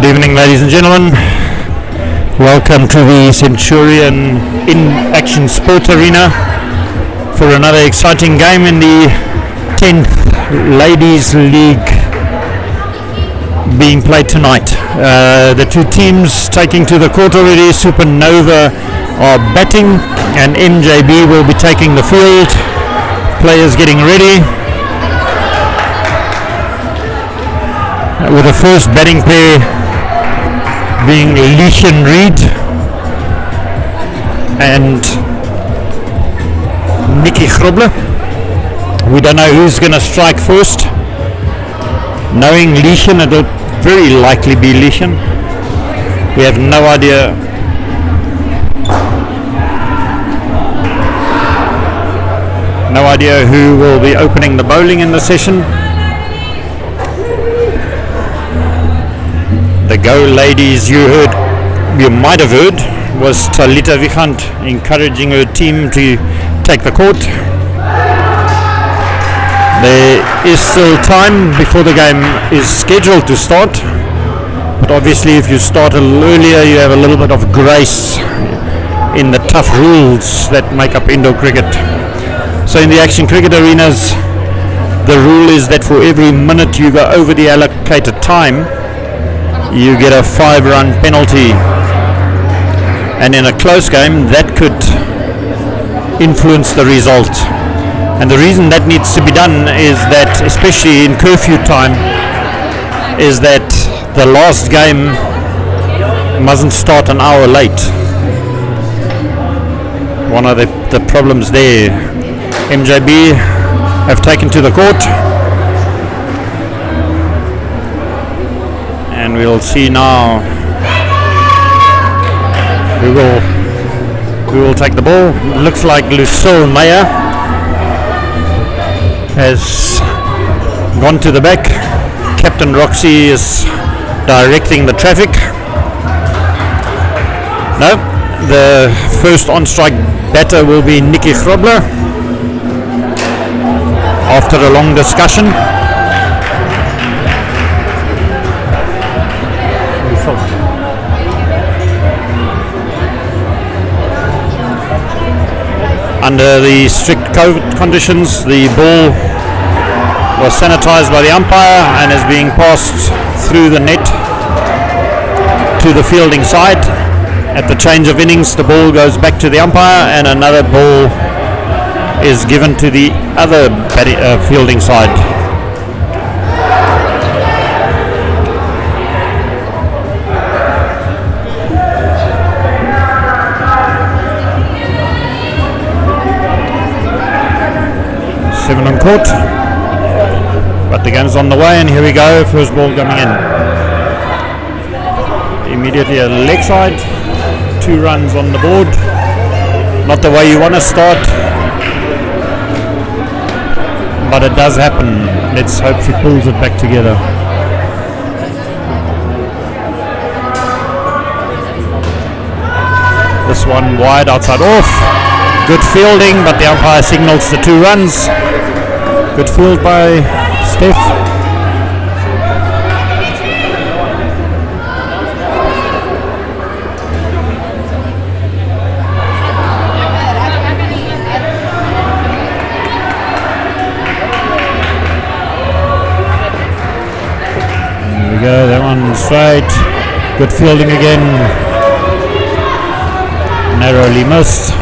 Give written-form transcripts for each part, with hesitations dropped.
Good evening, ladies and gentlemen. Welcome to the Centurion in Action Sport Arena for another exciting game in the 10th Ladies League being played tonight. The two teams taking to the court already, SUPERNOVA are batting and MJB will be taking the field. Players getting ready. With the first batting pair being Leishan Reed and Nikki Grobler. We don't know who's going to strike first. Knowing Leishan, it'll very likely be Leishan. We have no idea. No idea who will be opening the bowling in the session. The Go ladies you might have heard, was Talita Vichant encouraging her team to take the court. There is still time before the game is scheduled to start, but obviously if you start a little earlier you have a little bit of grace in the tough rules that make up indoor cricket. So in the action cricket arenas, the rule is that for every minute you go over the allocated time, you get a 5-run penalty, and in a close game that could influence the result. And the reason that needs to be done is that, especially in curfew time, is that the last game mustn't start an hour late. One of the problems there. MJB have taken to the court. And we'll see now who will take the ball. Looks like Lucille Meyer has gone to the back. Captain Roxy is directing the traffic. No, the first on-strike batter will be Nikki Grobler after a long discussion. Under the strict COVID conditions, the ball was sanitized by the umpire and is being passed through the net to the fielding side. At the change of innings, the ball goes back to the umpire and another ball is given to the other fielding side. Seven on court, but the game's on the way, and here we go. First ball coming in. Immediately a leg side, 2 runs on the board. Not the way you want to start, but it does happen. Let's hope she pulls it back together. This one wide outside off. Good fielding, but the umpire signals the 2 runs. Good field by Steph. There we go, that one straight. Good fielding again. Narrowly missed.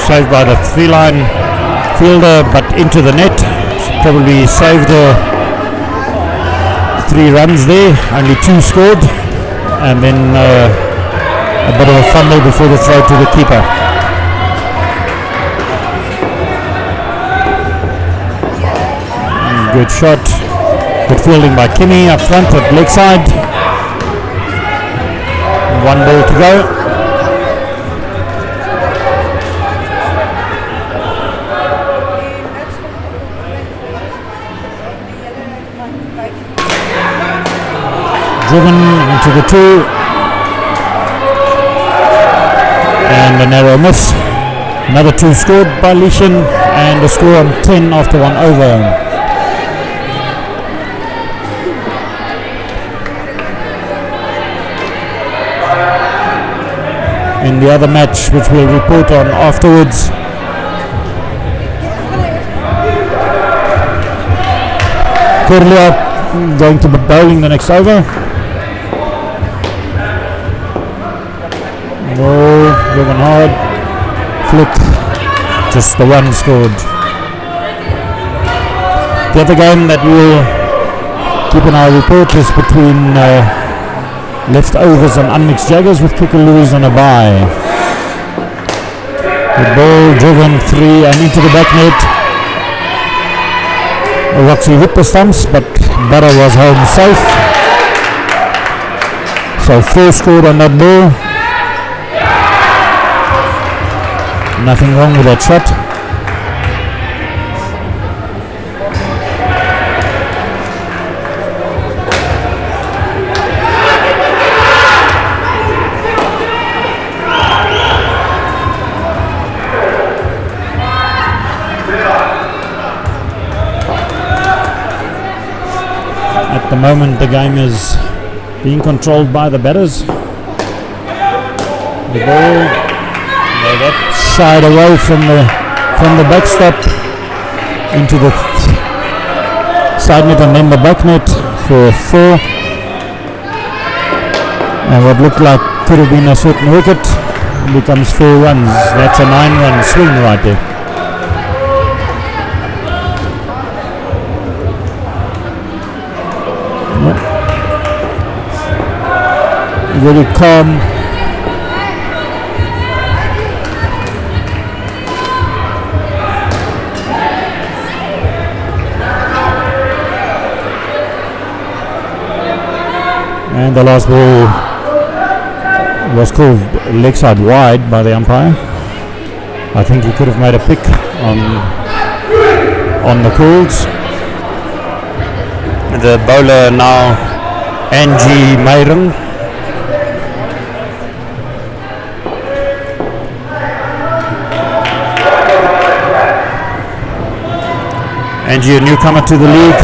Saved by the 3-line fielder, but into the net. Probably saved 3 runs there. Only 2 scored, and then a bit of a fumble before the throw to the keeper. Good shot. Good fielding by Kimmy up front at leg side. 1 ball to go. driven into the 2. And a narrow miss. Another 2 scored by Lishan, and a score on 10 after 1 over. In the other match, which we'll report on afterwards, Kurlia going to be bowling the next over. No, driven hard, flick, just the 1 scored. The other game that we'll keep in our report is between leftovers and unmixed Jaggers, with Kikulis on a bye. The ball driven 3 and into the back net. Roxy hit the stumps, but Barra was home safe. So 4 scored on that ball. Nothing wrong with that shot. At the moment, the game is being controlled by the batters. The ball, that shied away from the backstop into the side net and then the back net for 4. And what looked like could have been a certain wicket becomes 4 runs. That's a 9-run swing right there. Very calm. And the last ball was called leg side wide by the umpire. I think he could have made a pick on the calls. The bowler now, Angie Myron. Angie, a newcomer to the league.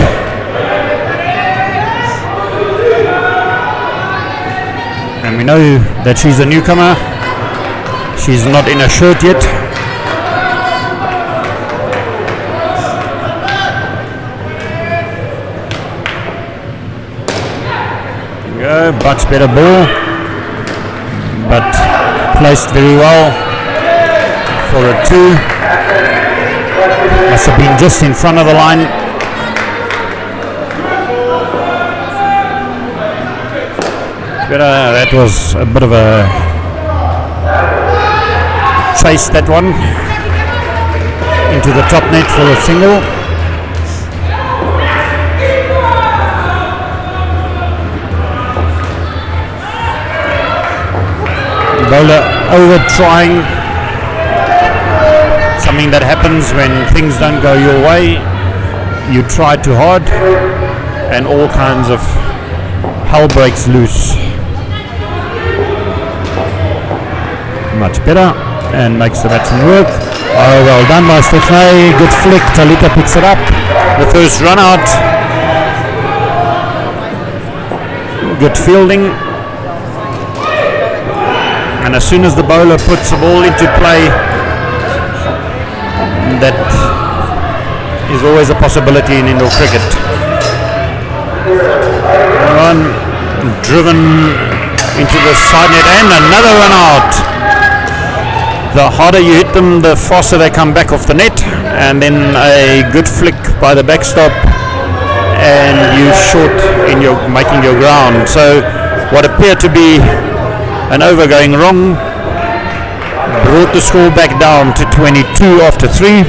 And we know that she's a newcomer. She's not in a shirt yet. Much better ball, but placed very well for a 2. Must have been just in front of the line. But that was a bit of a chase, that one, into the top net for a single. Bowler over trying, something that happens when things don't go your way. You try too hard and all kinds of hell breaks loose. Much better, and makes the batsman work. Oh, well done by Stephanie. Good flick. Talita picks it up. The first run out. Good fielding. And as soon as the bowler puts the ball into play, that is always a possibility in indoor cricket. Run driven into the side net and another run out. The harder you hit them, the faster they come back off the net, and then a good flick by the backstop, and you short in your making your ground. So what appeared to be an over going wrong brought the score back down to 22 after 3.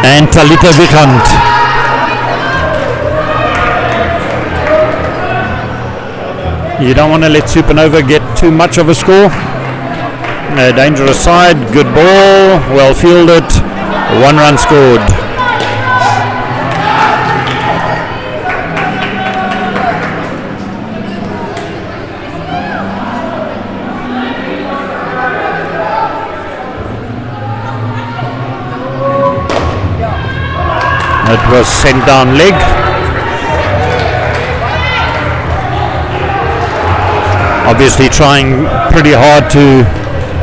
And Talita Vikant. You don't want to let Supernova get too much of a score. A dangerous side, good ball, well fielded, 1 run scored. It was sent down leg. Obviously trying pretty hard to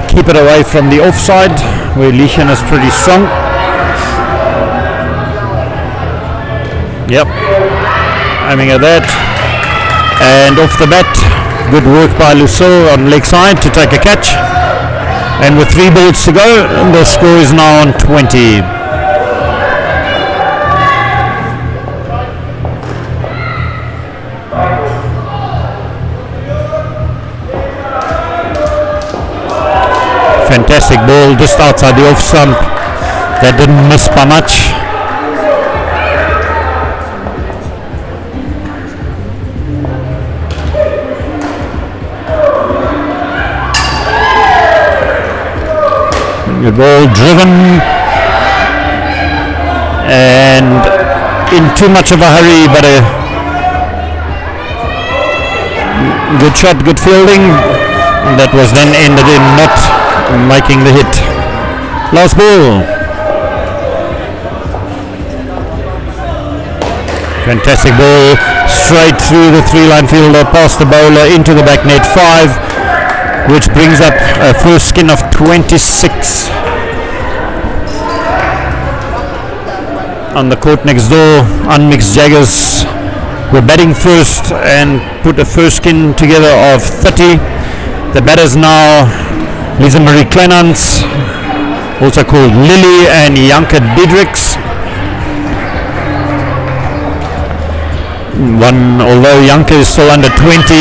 keep it away from the offside, where Lichen is pretty strong. Yep, aiming at that. And off the bat, good work by Lucille on leg side to take a catch. And with 3 balls to go, the score is now on 20. Fantastic ball just outside the off stump. That didn't miss by much. Good ball, driven and in too much of a hurry, but a good shot, good fielding. That was then ended in not making the hit. Last ball. Fantastic ball, straight through the 3-line fielder, past the bowler, into the back net, 5. Which brings up a first skin of 26. On the court next door, Unmixed Jaggers were batting first and put a first skin together of 30. The batters now Lisa Marie Clenans, also called Lily, and Janke Diedrichs. Although Janke is still under 20,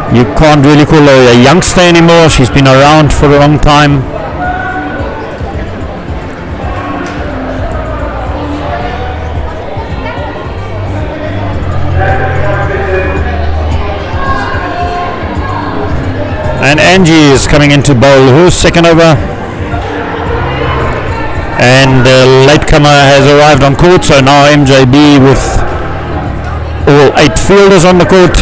you can't really call her a youngster anymore. She's been around for a long time. And Angie is coming in to bowl her second over. And the latecomer has arrived on court, so now MJB with all 8 fielders on the court.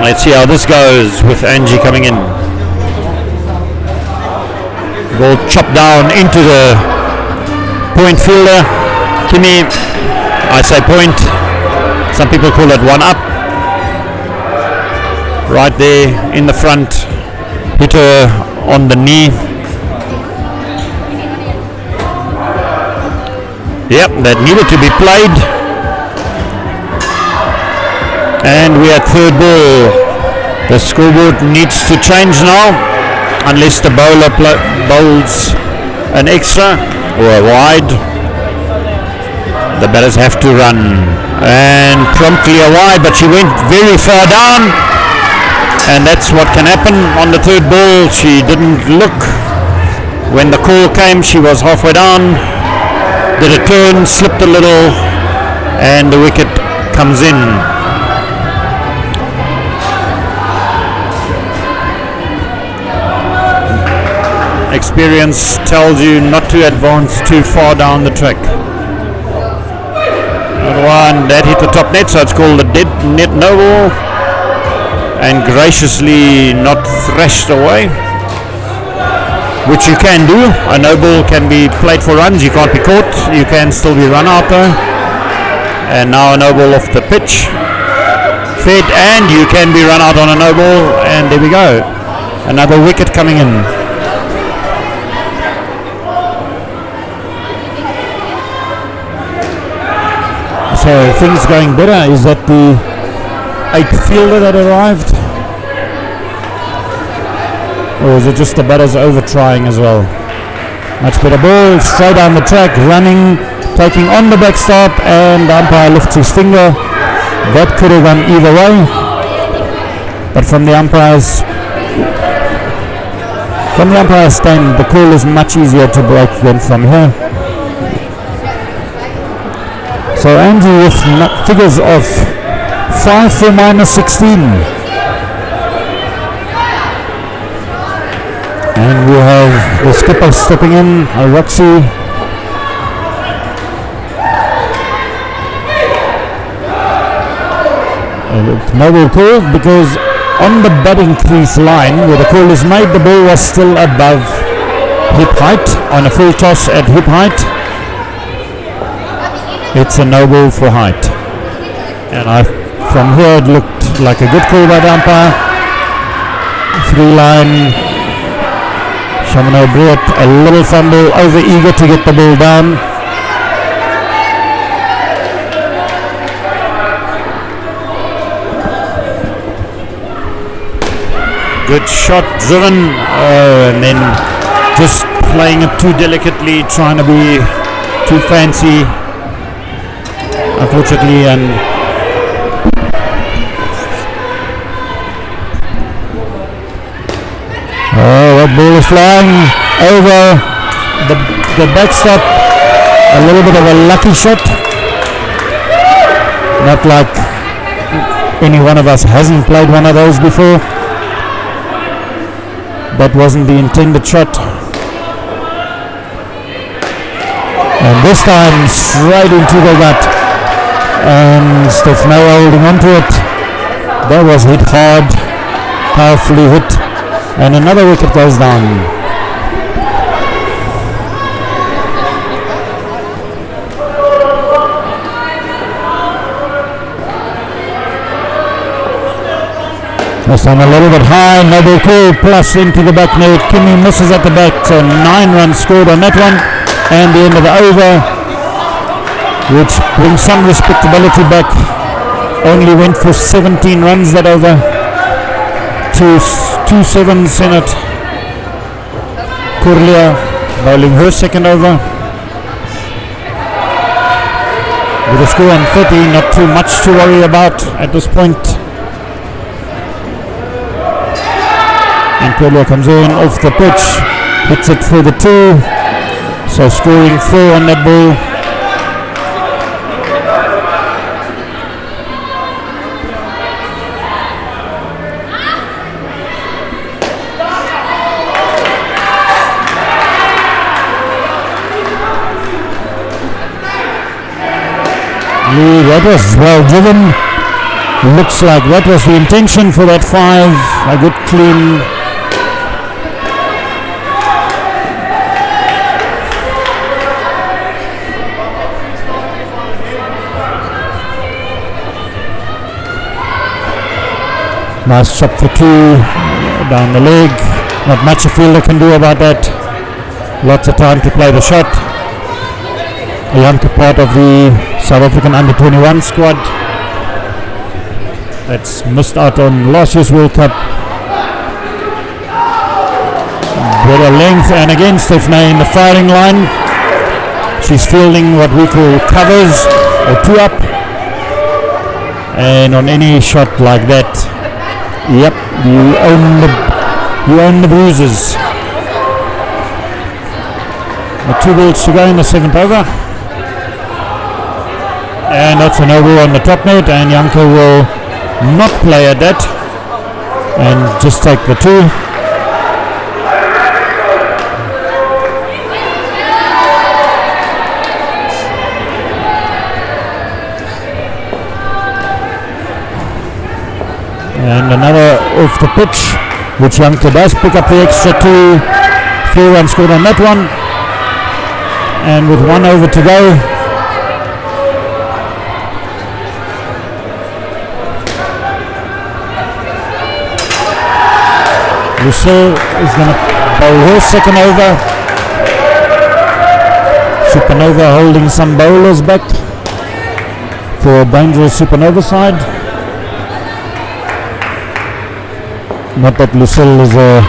Let's see how this goes with Angie coming in. Ball chopped down into the point fielder. Kimi, I say point. Some people call it 1 up. Right there in the front. Hit her on the knee. Yep, that needed to be played. And we're at third ball. The scoreboard needs to change now, unless the bowler bowls an extra or a wide. The batters have to run, and promptly a wide, but she went very far down, and that's what can happen on the third ball. She didn't look. When the call came, she was halfway down, did a turn, slipped a little, and the wicket comes in. Experience tells you not to advance too far down the track. That one, that hit the top net, so it's called a dead net no ball, and graciously not thrashed away, which you can do. A no ball can be played for runs, you can't be caught, you can still be run out though. And now a no ball off the pitch, fed, and you can be run out on a no ball, and there we go, another wicket coming in. So things going better. Is that the 8th fielder that arrived? Or is it just the batters over trying as well? Much better ball, straight down the track, running, taking on the backstop, and the umpire lifts his finger. That could have gone either way. But from the umpire's stand, the call is much easier to break than from here. So Angie with figures of 5 for -16. And we have the skipper stepping in, Roxy. No ball call, because on the batting crease line where the call is made, the ball was still above hip height, on a full toss at hip height. It's a no ball for height. And from here it looked like a good call by the umpire. 3-line. Shamano brought a little fumble, over eager to get the ball down. Good shot, driven, and then just playing it too delicately, trying to be too fancy, unfortunately, and that ball is flying over the backstop. A little bit of a lucky shot. Not like any one of us hasn't played one of those before. That wasn't the intended shot. And this time straight into the gut. And Stefano holding onto it. That was hit hard, powerfully hit. And another wicket goes down. This time a little bit high, noble call, plus into the back net. Kimmy misses at the back, so 9 runs scored on that one. And the end of the over, which brings some respectability back. Only went for 17 runs that over. 2-7 Senate. Kurlia bowling her second over. With a score on 30, not too much to worry about at this point. And Kurlia comes in off the pitch, hits it for the 2. So scoring 4 on that ball. That was well driven. Looks like that was the intention for that 5. A good clean. Nice chop for 2 down the leg. Not much a fielder can do about that. Lots of time to play the shot. A young part of the South African under-21 squad that's missed out on last year's World Cup. Better length, and again Stephanie in the firing line. She's fielding what we call covers or 2 up, and on any shot like that, yep, you own the bruises. The 2 balls to go in the 7th over. And that's an over on the top net, and Janke will not play at that and just take the 2. And another off the pitch, which Janke does pick up the extra 2. 4 runs scored on that one. And with 1 over to go, Lucille is going to bowl her second over. Supernova holding some bowlers back for a dangerous Supernova side. Not that Lucille is a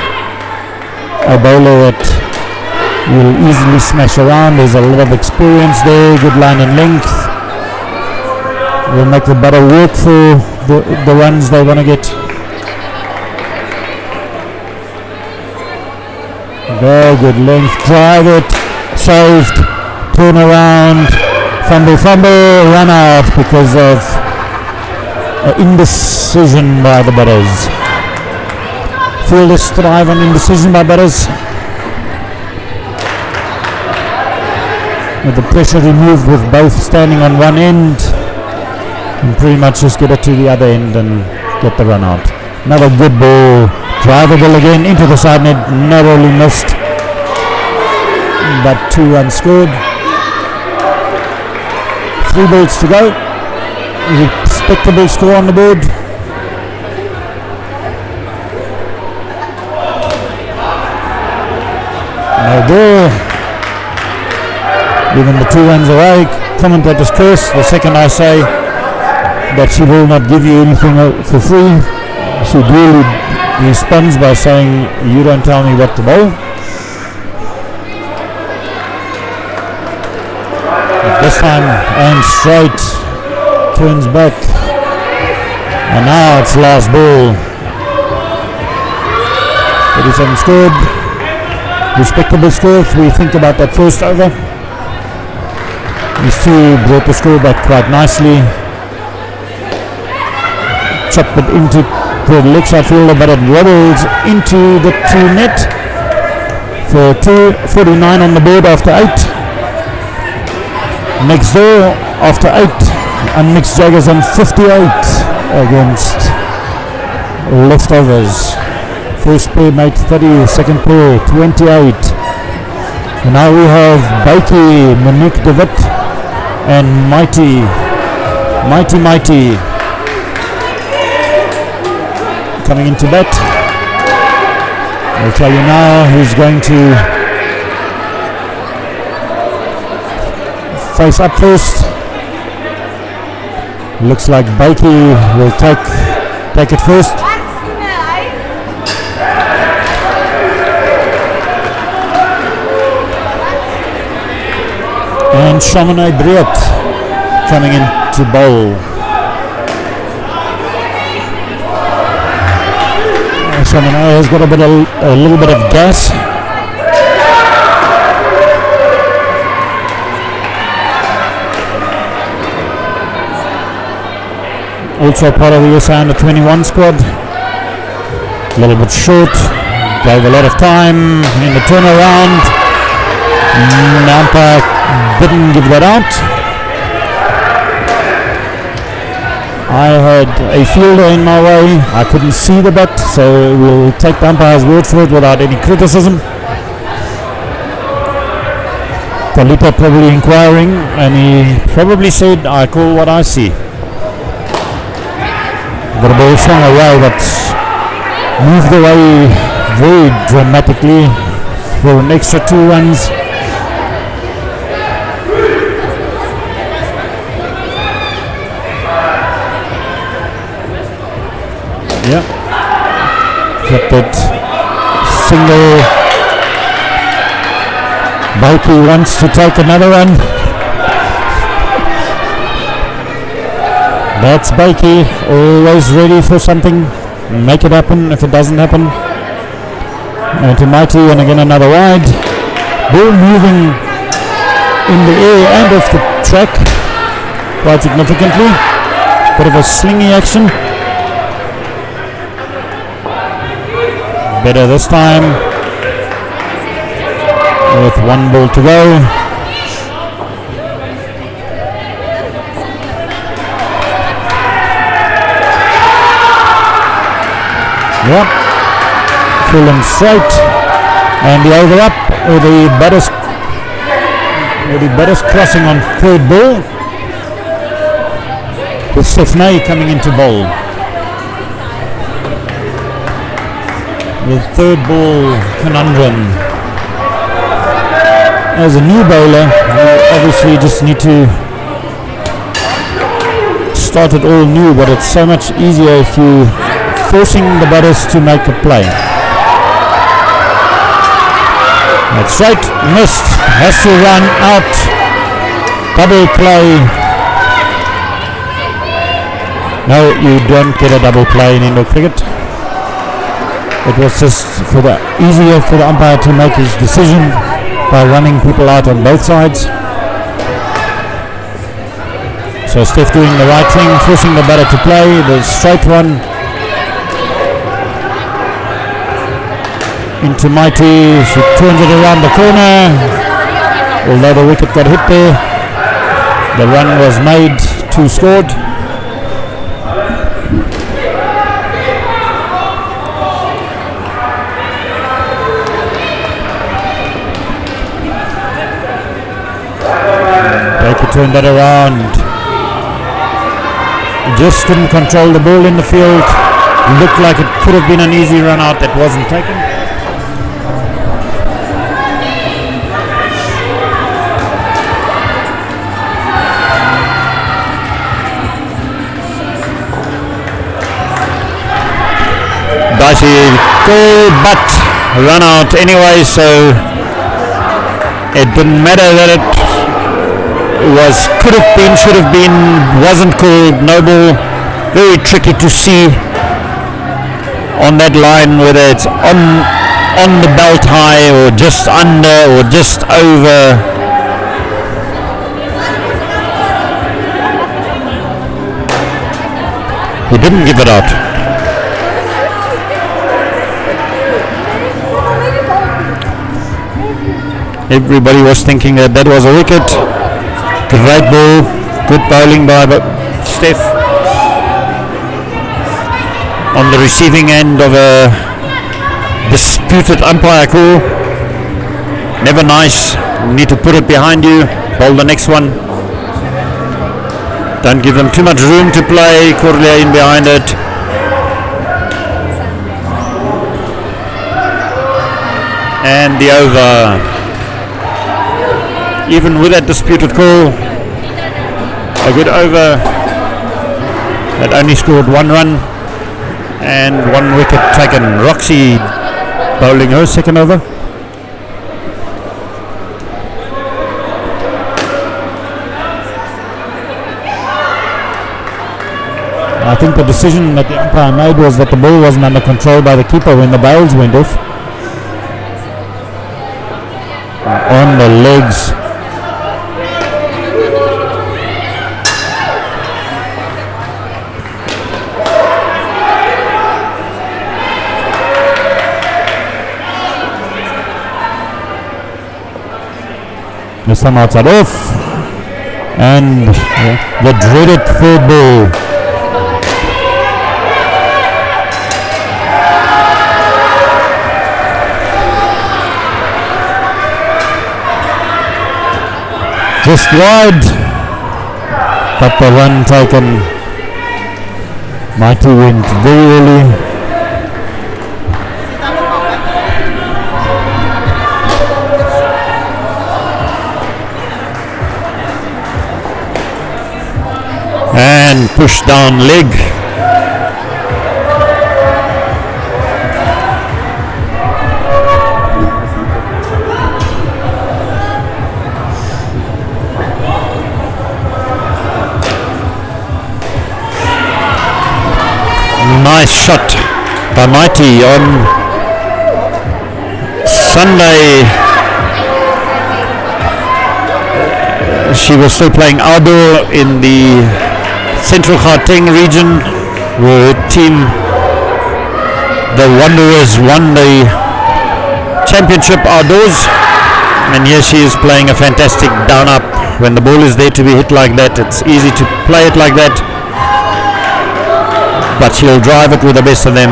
bowler that will easily smash around. There's a lot of experience there, good line and length. Will make the batter work for the runs they want to get. Very good length, drive it, saved, turn around, fumble, run out because of indecision by the batters. Fielders thrive on indecision by batters. With the pressure removed with both standing on one end, and pretty much just get it to the other end and get the run out. Another good ball. Drivable again into the side net, narrowly missed. but 2 runs scored. 3 balls to go. Respectable score on the board. No ball. Even the 2 runs away. Commentator's curse. The second I say that she will not give you anything for free, she duly responds by saying, you don't tell me what to bowl. But this time, and straight, turns back. And now it's last ball. 37 scored. Respectable score if we think about that first over. These two brought the score back quite nicely. Chopped it into the leg side fielder, but it wobbles into the 2 net for 249 on the board after 8. Next door after 8, Unmixed Jaggers on 58 against Leftovers. First pair made 30, second pair 28. And now we have Bakey, Monique de Wit and Mighty coming into bat. I'll tell you now who's going to face up first. Looks like Bakey will take it first. And Chamonix Breed coming in to bowl. Chamonix has got a little bit of gas. Also part of the USA Under-21 squad. A little bit short. Gave a lot of time in the turnaround. Umpire didn't give that out. I had a fielder in my way. I couldn't see the bat, so we'll take the umpire's word for it without any criticism. Talita probably inquiring, and he probably said, I call what I see. The ball swung away, but moved away very dramatically for an extra 2 runs. Yeah, kept it single. Bakey wants to take another run. That's Bakey, always ready for something. Make it happen if it doesn't happen. And to Mighty, and again another wide. Ball moving in the air and off the track quite significantly. Bit of a slingy action. Better this time with 1 ball to go. Yep, full and straight, and the over up, or the batters crossing on 3rd ball with Stephanie coming into bowl. The 3rd ball conundrum. As a new bowler, you obviously just need to start it all new, but it's so much easier if you forcing the batters to make a play. That's right, missed, has to run out, double play. No, you don't get a double play in indoor cricket. It was just easier for the umpire to make his decision by running people out on both sides. So Steph doing the right thing, forcing the batter to play the straight one into Mighty. She turns it around the corner. Although the wicket got hit there, the run was made, 2 scored. turn that around. Just couldn't control the ball in the field. Looked like it could have been an easy run out that wasn't taken. Dicey goal, but run out anyway, so it didn't matter that it was, could have been, should have been, wasn't called. No ball. Very tricky to see on that line whether it's on the belt high or just under or just over. He didn't give it out. Everybody was thinking that that was a wicket. Great ball, good bowling by Steph on the receiving end of a disputed umpire call. Never nice. You need to put it behind you. Bowl the next one. Don't give them too much room to play. Corlia in behind it. And the over. Even with that disputed call, a good over that only scored 1 run and 1 wicket taken. Roxy bowling her second over. I think the decision that the umpire made was that the ball wasn't under control by the keeper when the bails went off. On the legs. This time outside off, and the dreaded third ball. Just wide, but the run taken. Mighty went very early. And push down leg. Nice shot by Mighty on Sunday. She was still playing outdoor in the Central Gauteng region, where her team, the Wanderers, won the championship outdoors, and here she is playing a fantastic down up. When the ball is there to be hit like that, it's easy to play it like that, but she'll drive it with the best of them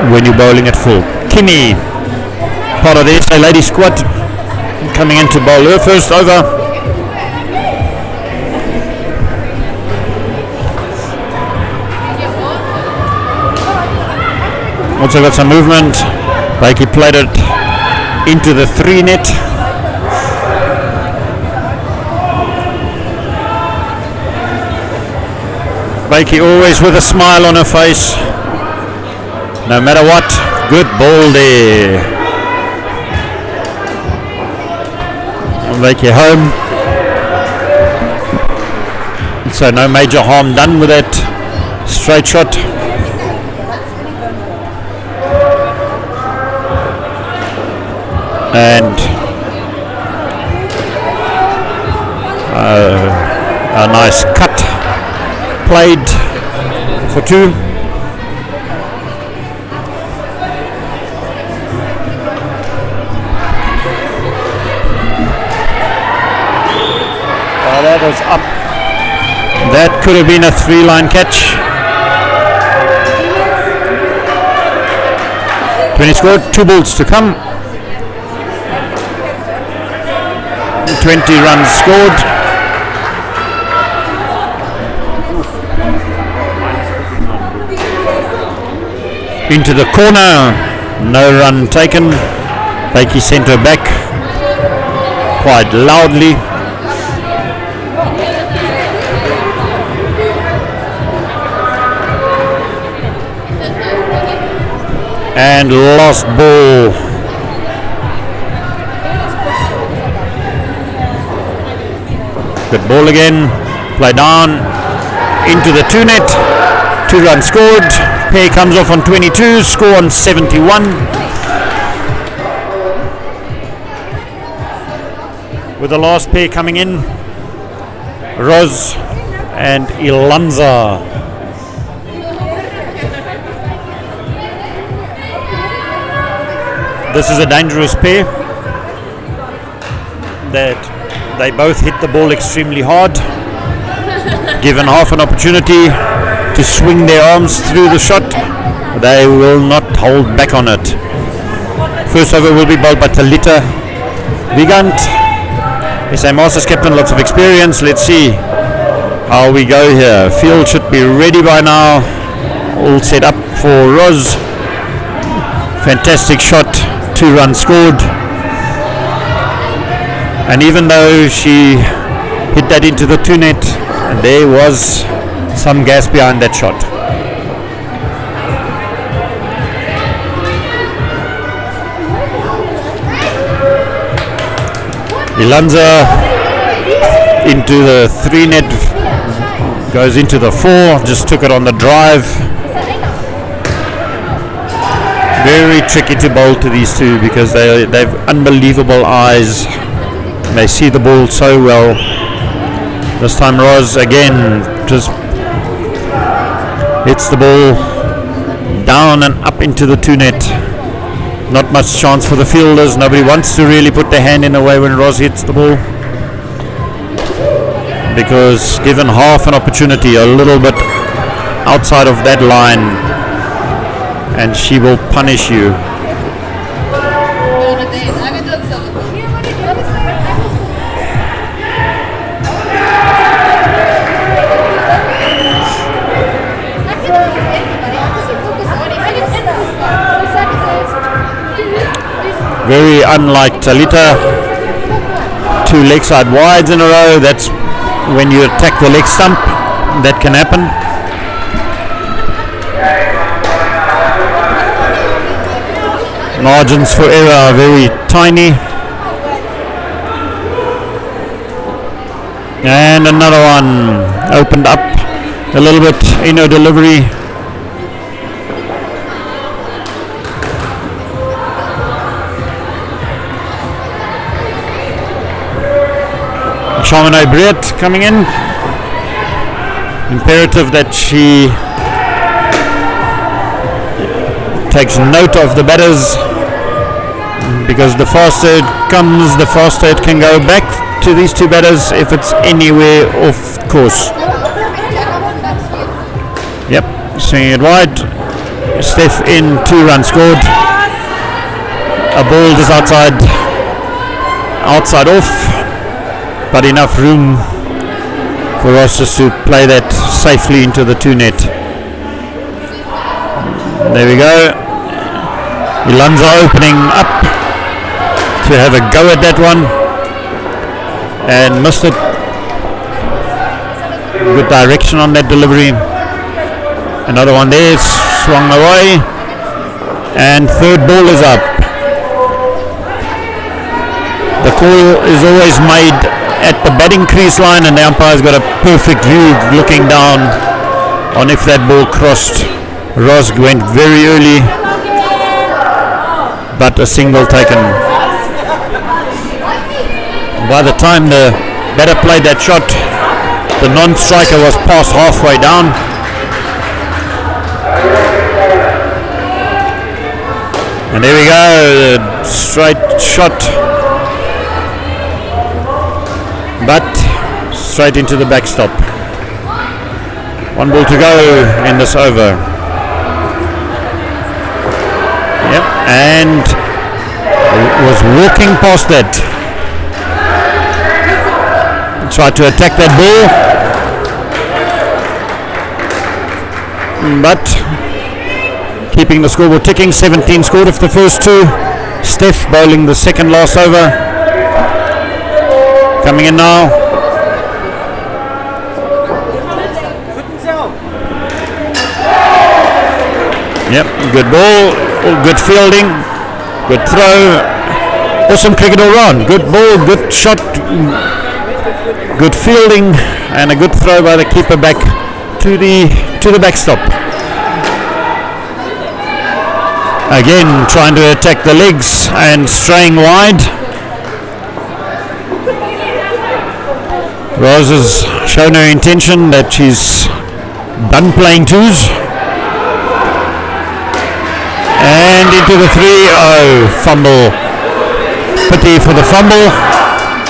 when you're bowling at full. Kimmy, part of the SA ladies squad, coming in to bowl her first over. Also got some movement, like he played it into the 3 net. Bakey always with a smile on her face, no matter what. Good ball there. Bakey home. So no major harm done with that straight shot. And a nice cut played for 2. That was up. That could have been a 3-line catch. 20 scored, 2 balls to come. 20 runs scored. into the corner. No run taken. Bakey sent her back quite loudly. And lost ball. Good ball again. Play down into the 2 net. 2 runs scored. Pair comes off on 22. Score on 71. With the last pair coming in, Roz and Ilanza. This is a dangerous pair. That they both hit the ball extremely hard. Given half an opportunity to swing their arms through the shot, they will not hold back on it. First over will be bowled by Talita Vigant. SA Masters captain, lots of experience. Let's see how we go here. Field should be ready by now. All set up for Roz. Fantastic shot. 2 runs scored. And even though she hit that into the 2 net, there was some gas behind that shot. Ilanza into the 3 net, goes into the 4, just took it on the drive. Very tricky to bowl to these two because they've unbelievable eyes. They see the ball so well. This time Roz again just hits the ball down and up into the 2 net. Not much chance for the fielders. Nobody wants to really put their hand in the way when Roz hits the ball, because given half an opportunity, a little bit outside of that line, and she will punish you. Very unlike Talita. 2 leg side wides in a row. That's when you attack the leg stump. That can happen. Margins for error are very tiny. And another one opened up a little bit in her delivery. Shamana Briet coming in. Imperative that she takes note of the batters, because the faster it comes, the faster it can go back to these 2 batters if it's anywhere off course. Yep, swinging it wide. Steph in, 2 runs scored. A ball just outside off, but enough room for us just to play that safely into the 2 net. There we go. Ilanza opening up to have a go at that one and missed it. Good direction on that delivery. Another one there, swung away, and 3rd ball is up. The call is always made at the batting crease line, and the umpire's got a perfect view looking down on if that ball crossed. Roz went very early, but a single taken. By the time the batter played that shot, the non-striker was past halfway down. And there we go, the straight shot, but straight into the backstop. 1 ball to go in this over. Yep, and was walking past that. Tried to attack that ball, but keeping the scoreboard ticking. 17 scored of the first two. Steph bowling the second last over. Coming in now. Yep, good ball, good fielding, good throw. Awesome cricket all round. Good ball, good shot, good fielding, and a good throw by the keeper back to the backstop. Again, trying to attack the legs and straying wide. Rose has shown her intention that she's done playing twos. And into the 3-0 fumble. Pity for the fumble.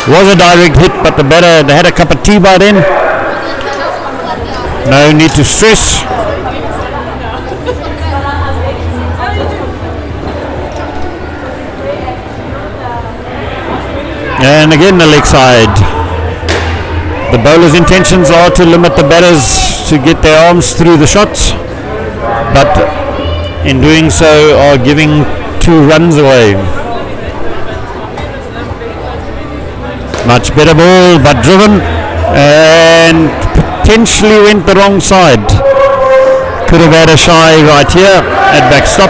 Was a direct hit, but the batter had a cup of tea by then. No need to stress. And again the leg side. The bowler's intentions are to limit the batters to get their arms through the shots, but in doing so are giving 2 runs away. Much better ball, but driven and potentially went the wrong side. Could have had a shy right here at backstop.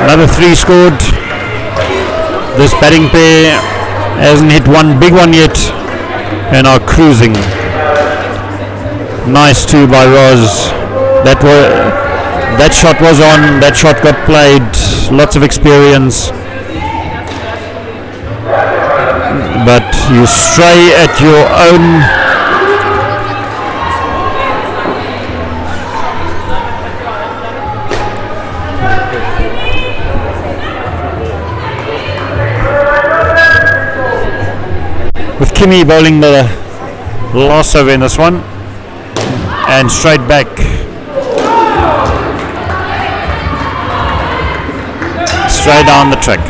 Another 3 scored. This batting pair hasn't hit one big one yet and are cruising. Nice too by Roz. That shot was on, that shot got played, lots of experience. But you stray at your own with Kimmy bowling the last over in this one and straight back. Straight down the track.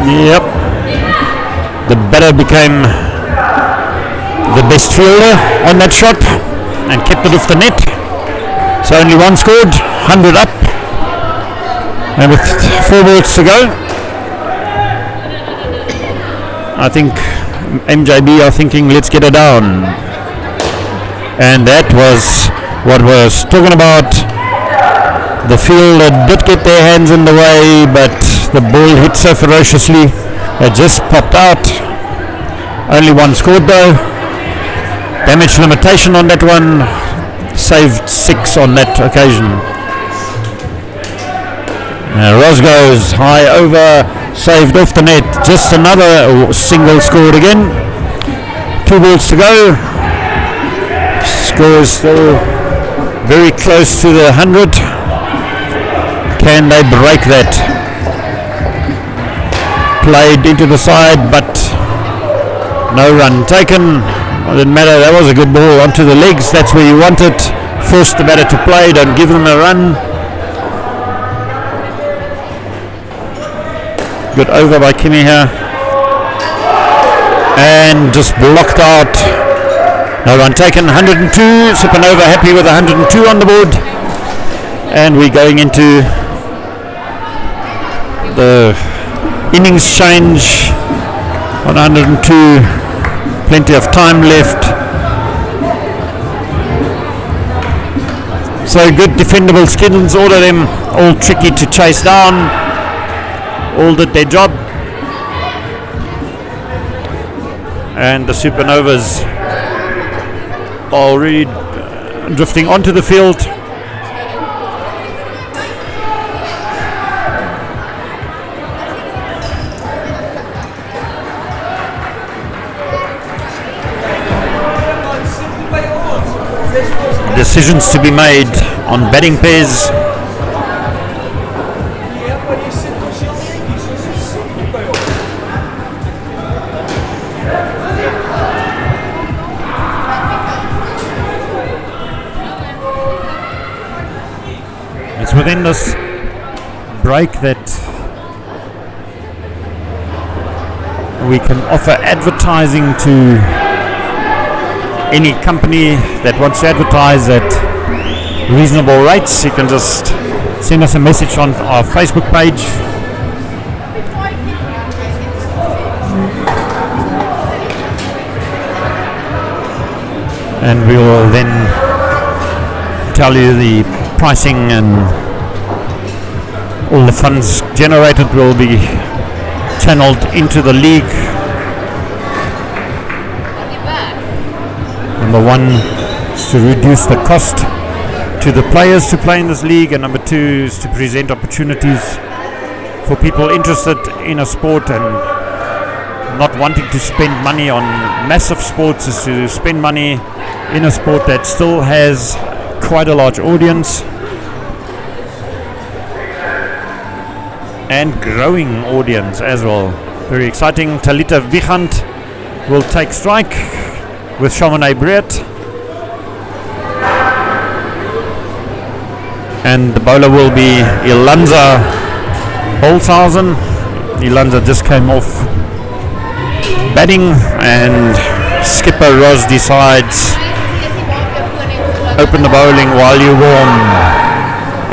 Yep. The batter became the best fielder on that shot and kept it off the net. So only 1 scored, 100 up. And with 4 balls to go, I think MJB are thinking, let's get it down. And that was what I was talking about. The fielder did get their hands in the way, but the ball hit so ferociously it just popped out. Only 1 scored though. Damage limitation on that one. Saved 6 on that occasion. Roz goes high over, saved off the net. Just another single scored again. 2 balls to go. Score is still very close to the 100. Can they break that? Played into the side, but no run taken. It didn't matter, that was a good ball onto the legs, that's where you want it. Force the batter to play, don't give them a run. Good over by Kimmy here. And just blocked out. No run taken, 102. SUPERNOVA happy with 102 on the board. And we're going into the innings change on 102. Plenty of time left. So good defendable skills, all of them all tricky to chase down. All did their job. And the SUPERNOVAs are already drifting onto the field. Decisions to be made on batting pairs. It's within this break that we can offer advertising to any company that wants to advertise at reasonable rates. You can just send us a message on our Facebook page. And we will then tell you the pricing, and all the funds generated will be channeled into the league. Number one is to reduce the cost to the players to play in this league, and number two is to present opportunities for people interested in a sport and not wanting to spend money on massive sports, is to spend money in a sport that still has quite a large audience and growing audience as well. Very exciting. Talita Vigant will take strike with Chamonix Breed, and the bowler will be Ilanza Holzhausen. Ilanza just came off batting, and skipper Ross decides open the bowling while you warm,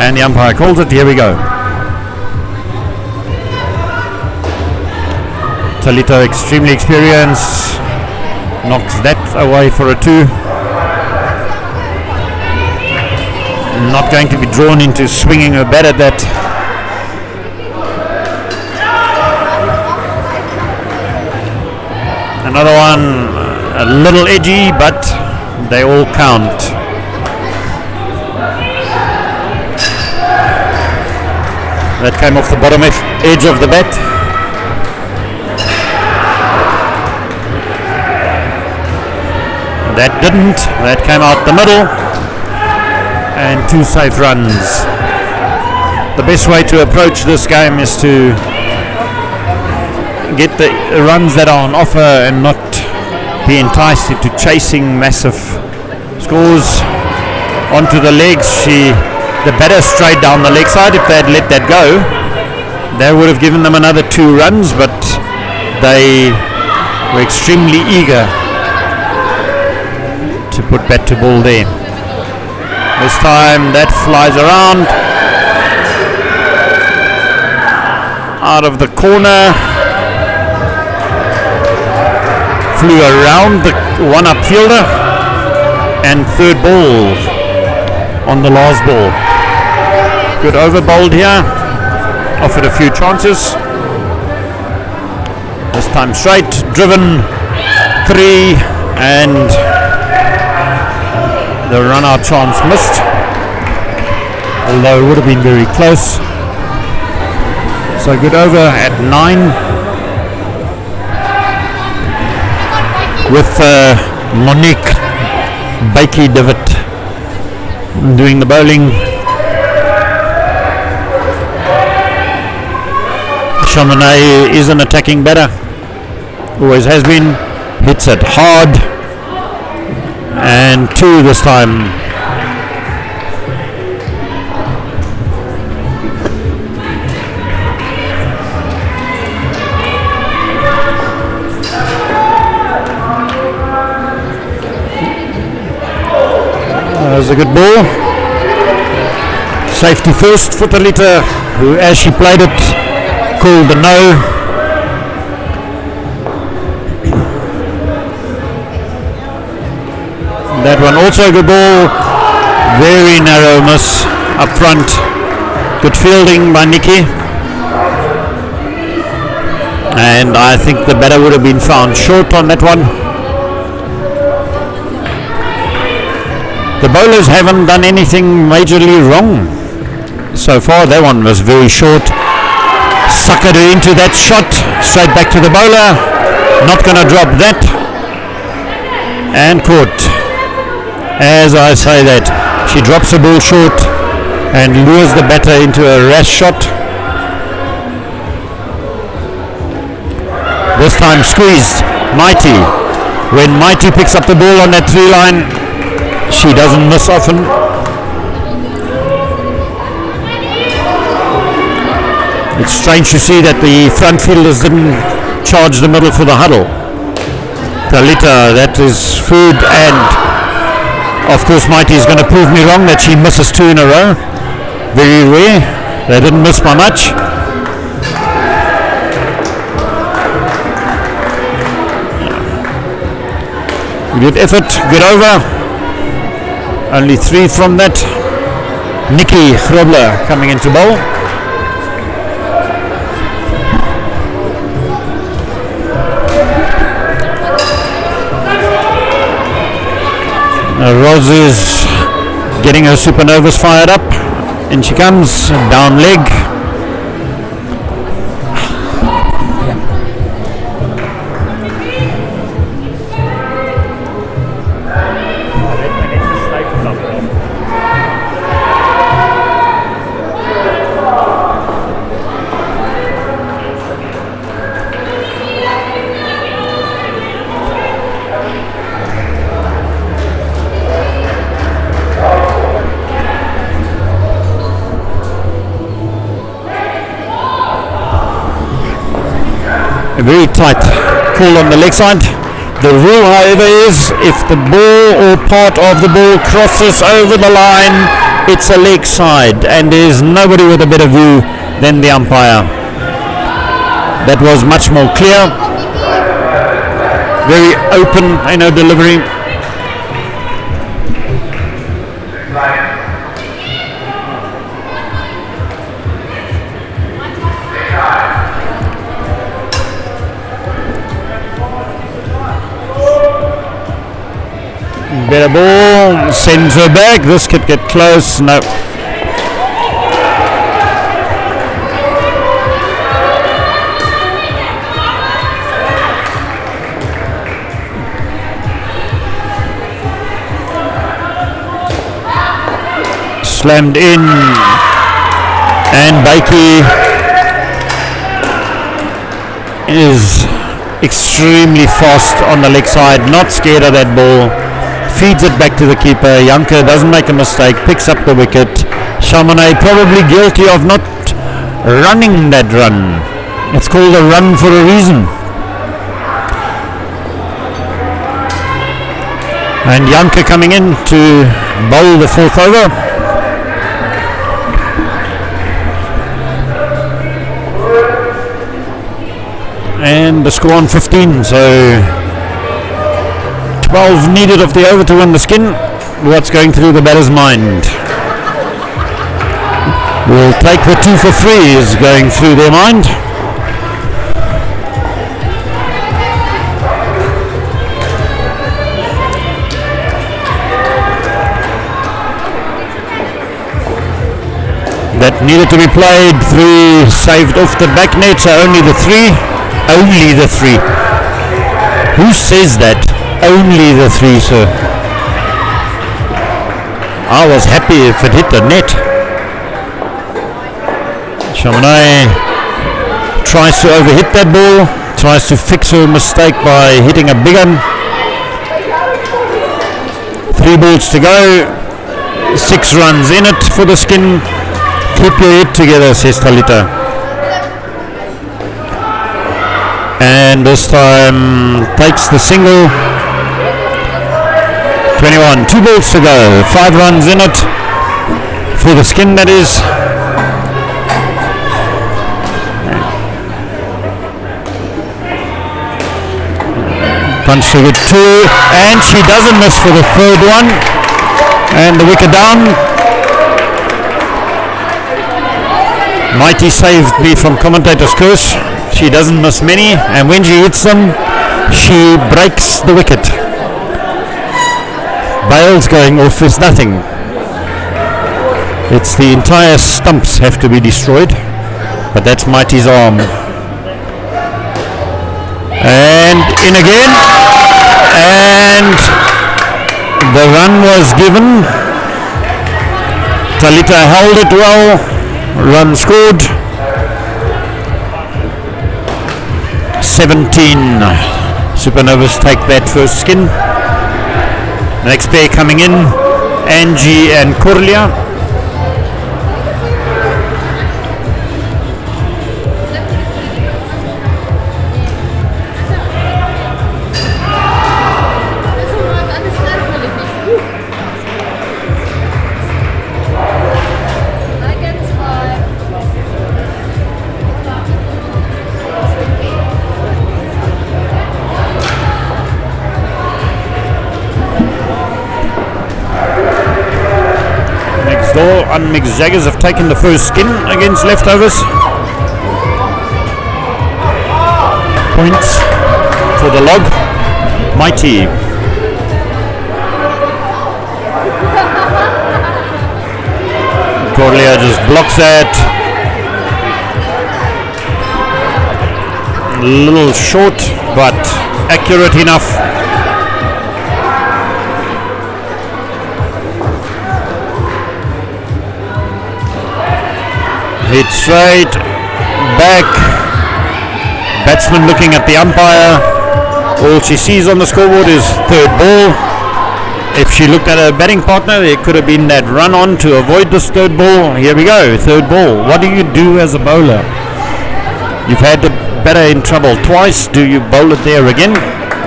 and the umpire calls it. Here we go. Talita, extremely experienced, knocks that away for a 2. Not going to be drawn into swinging a bat at that. Another one, a little edgy, but they all count. That came off the bottom edge of the bat. That didn't. That came out the middle. And 2 safe runs. The best way to approach this game is to get the runs that are on offer and not be enticed into chasing massive scores onto the legs. The batter straight down the leg side. If they had let that go, they would have given them another 2 runs, but they were extremely eager to put bat to ball there. This time that flies around out of the corner, flew around the one-up fielder, and 3rd ball on the last ball. Good over bowled here, offered a few chances. This time straight, driven 3, and the run-out chance missed, although it would have been very close. So good over at 9, with Monique Bakey-David doing the bowling. Chamonix is an attacking batter, always has been, hits it hard, and 2 this time. That was a good ball. Safety first for Talita, who as she played it called the no. That one also a good ball. Very narrow miss up front. Good fielding by Nikki. And I think the batter would have been found short on that one. The bowlers haven't done anything majorly wrong so far. That one was very short. Suckered her into that shot. Straight back to the bowler. Not going to drop that. And caught. As I say that, she drops the ball short and lures the batter into a rash shot. This time squeezed. Mighty. When Mighty picks up the ball on that 3-line, she doesn't miss often. It's strange to see that the front fielders didn't charge the middle for the huddle. Talita, that is food, and of course Mighty is going to prove me wrong that she misses 2 in a row. Very rare. They didn't miss by much. Good effort, good over. Only 3 from that. Nikki Grobler coming into bowl. Roz is getting her supernovas fired up. In she comes, down leg. A very tight pull on the leg side. The rule, however, is if the ball or part of the ball crosses over the line, it's a leg side, and there's nobody with a better view than the umpire. That was much more clear. Very open in her delivery. Better ball, sends her back. This could get close. No. Slammed in, and Bakey is extremely fast on the leg side, not scared of that ball. Feeds it back to the keeper. Janke doesn't make a mistake, picks up the wicket. Chamonix probably guilty of not running that run. It's called a run for a reason. And Janke coming in to bowl the 4th over. And the score on 15, so 12 needed of the over to win the skin. What's going through the batter's mind? We'll take the 2 for 3 is going through their mind. That needed to be played. 3 saved off the back net, so only the 3. Only the 3. Who says that? Only the 3, sir. I was happy if it hit the net. Chamonix tries to overhit that ball, tries to fix her mistake by hitting a big one. 3 balls to go, 6 runs in it for the skin. Keep your head together, says Talita. And this time takes the single. 21, 2 balls to go, 5 runs in it for the skin, that is. Punch to with 2, and she doesn't miss for the 3rd one, and the wicket down. Mighty saved me from commentator's curse. She doesn't miss many, and when she hits them, she breaks the wicket. Bales going off is nothing. It's the entire stumps have to be destroyed, but that's Mighty's arm. And in again, and the run was given. Talita held it well, run scored. 17. Supernovas take that first skin. Next pair coming in, Angie and Corlia. next door. Unmixed Jaggers have taken the first skin against Leftovers. Points for the log. Mighty. Corlia just blocks that. A little short, but accurate enough. Hit straight, back. Batsman looking at the umpire. All she sees on the scoreboard is third ball. If she looked at her batting partner, it could have been that run on to avoid this third ball. Here we go, third ball. What do you do as a bowler? You've had the batter in trouble twice. Do you bowl it there again,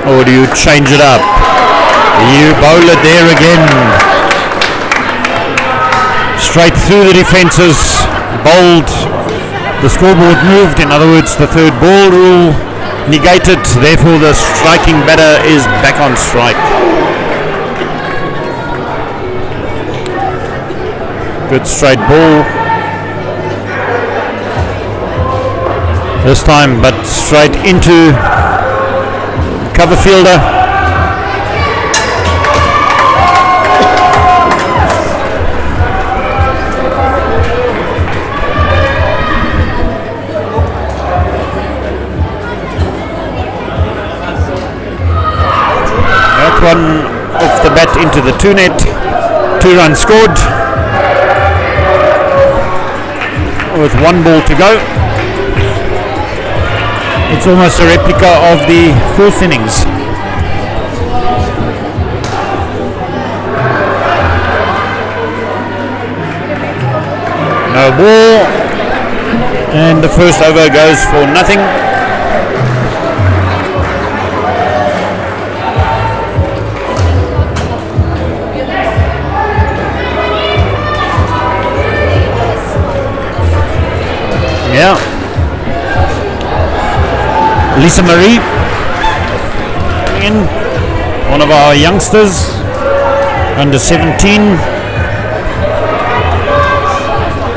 or do you change it up? You bowl it there again. Straight through the defences. Bowled. The scoreboard moved. In other words, the third ball rule negated. Therefore, the striking batter is back on strike. Good straight ball. This time, but straight into cover fielder. That one off the bat into the 2 net. 2 runs scored. With 1 ball to go. It's almost a replica of the 4th innings. No ball. And the first over goes for nothing. Yeah. Lisa Marie coming in, one of our youngsters, under 17,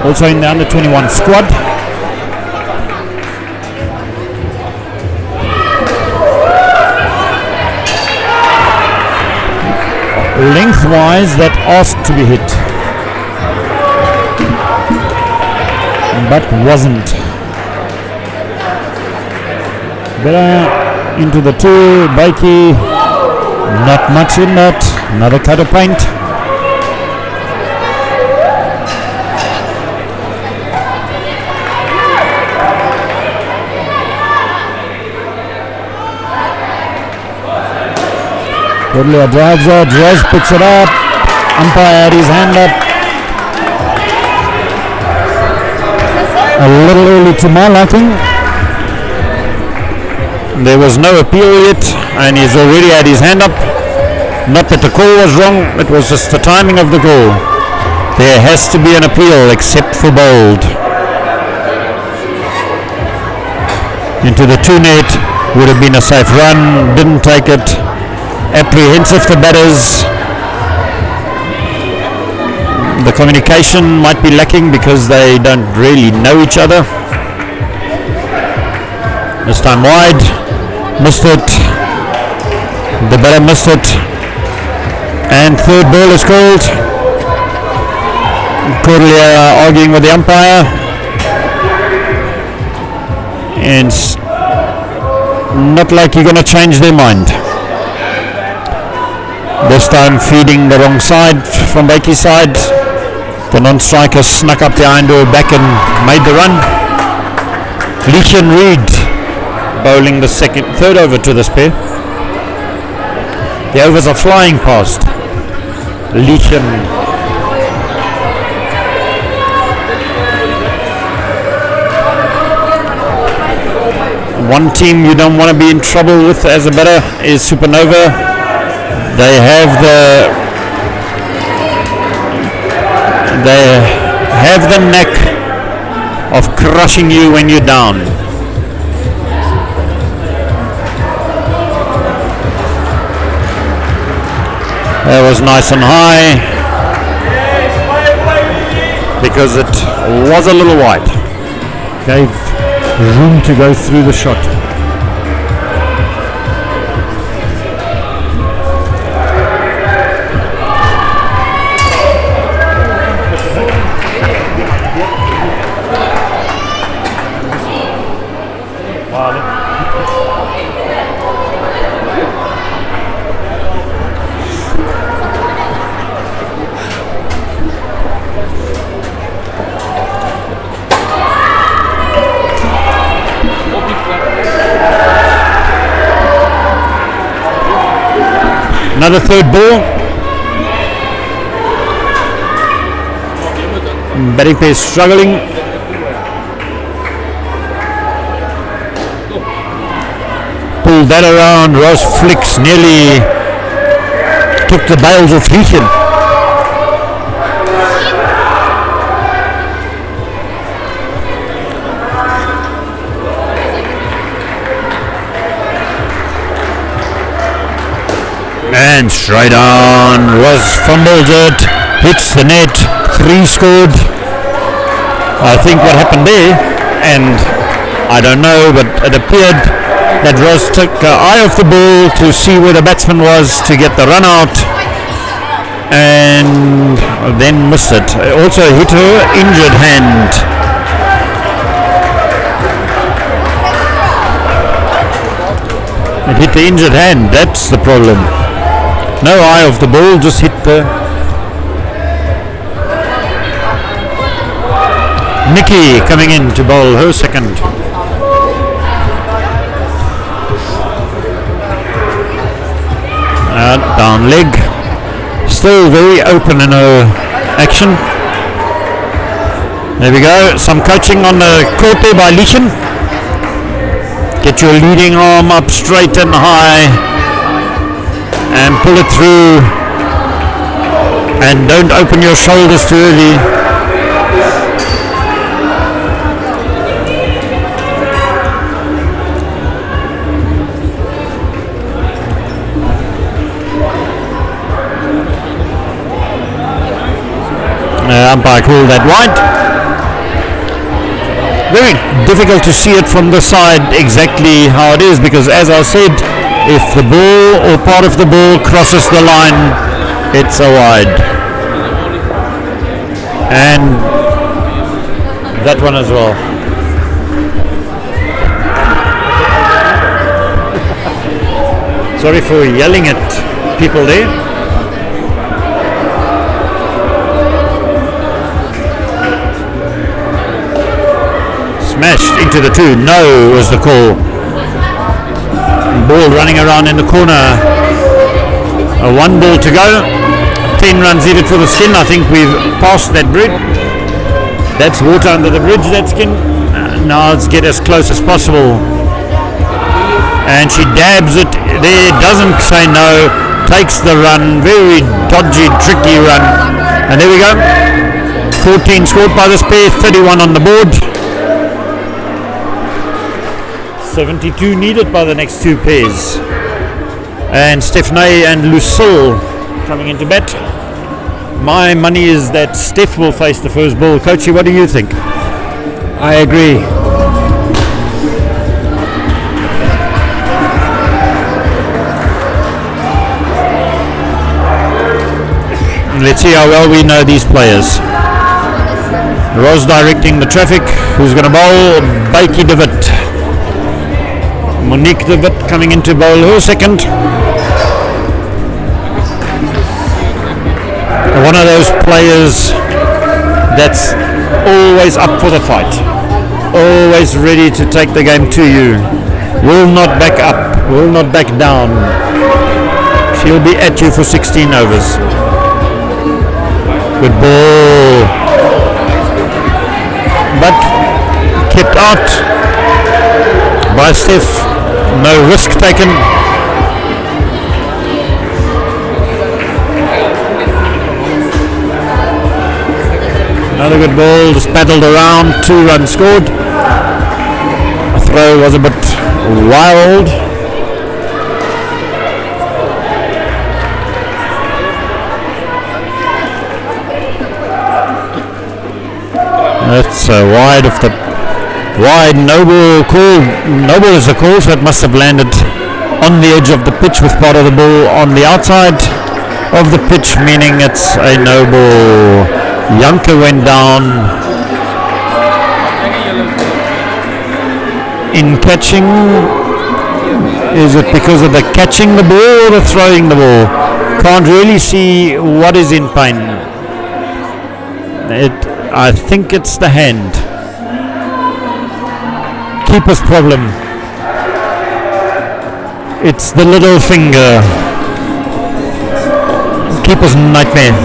also in the under 21 squad. Lengthwise, that asked to be hit, but wasn't. Better into the 2, Bakey, not much in that, another cut of paint. Corlia drives her, Dres picks it up, umpire had his hand up. A little early to my liking. There was no appeal yet, and he's already had his hand up. Not that the call was wrong, it was just the timing of the call. There has to be an appeal, except for bowled. Into the 2 net, would have been a safe run, didn't take it. Apprehensive to batters. The communication might be lacking because they don't really know each other. This time wide. Missed it. The batter missed it. And third ball is called. Corlia arguing with the umpire. And not like you're going to change their mind. This time feeding the wrong side from Bakey's side. The non-striker snuck up behind her back and made the run. Leach and Reed bowling the third over to this pair. The overs are flying past. Leachem. One team you don't want to be in trouble with as a batter is Supernova. They have the knack of crushing you when you're down. That was nice and high. because it was a little wide. Gave room to go through the shot. Another third ball. Batting pace struggling. Pulled that around. Ross flicks nearly took the bails of Riechen. And straight on, Ross fumbles it, hits the net, 3 scored. I think what happened there, and I don't know, but it appeared that Ross took her eye off the ball to see where the batsman was to get the run out, and then missed it. Also hit her injured hand. It hit the injured hand, that's the problem. No eye of the ball, just hit the... Nikki coming in to bowl her second. Down leg. Still very open in her action. There we go. Some coaching on the court there by Lichen. Get your leading arm up straight and high. And pull it through, and don't open your shoulders too early. Umpire called that wide. Very difficult to see it from the side exactly how it is, because as I said, if the ball or part of the ball crosses the line, it's a wide. And that one as well. Sorry for yelling at people there. Smashed into the 2. No was the call. Ball running around in the corner. 1 ball to go. 10 runs needed for the skin. I think we've passed that bridge. That's water under the bridge, that skin. Now let's get as close as possible. And she dabs it there, doesn't say no, takes the run. Very dodgy, tricky run. And there we go. 14 scored by this pair, 31 on the board. 72 needed by the next 2 pairs. And Stephanie and Lucille coming into bat. My money is that Steph will face the first ball. Coachy, what do you think? I agree. Let's see how well we know these players. Ross directing the traffic. Who's going to bowl? Bakey Devitt. Monique Devitt coming in to bowl her second. One of those players that's always up for the fight. Always ready to take the game to you. Will not back up. Will not back down. She'll be at you for 16 overs. Good ball. But kept out by Steph. No risk taken. Another good ball, just paddled around, 2 runs scored. The throw was a bit wild. That's wide of the wide. No ball call. No ball is a call, so it must have landed on the edge of the pitch with part of the ball on the outside of the pitch, meaning it's a no ball. Janke went down in catching. Is it because of the catching the ball or the throwing the ball? Can't really see what is in pain. I think it's the hand. Keeper's problem. It's the little finger. Keeper's nightmare.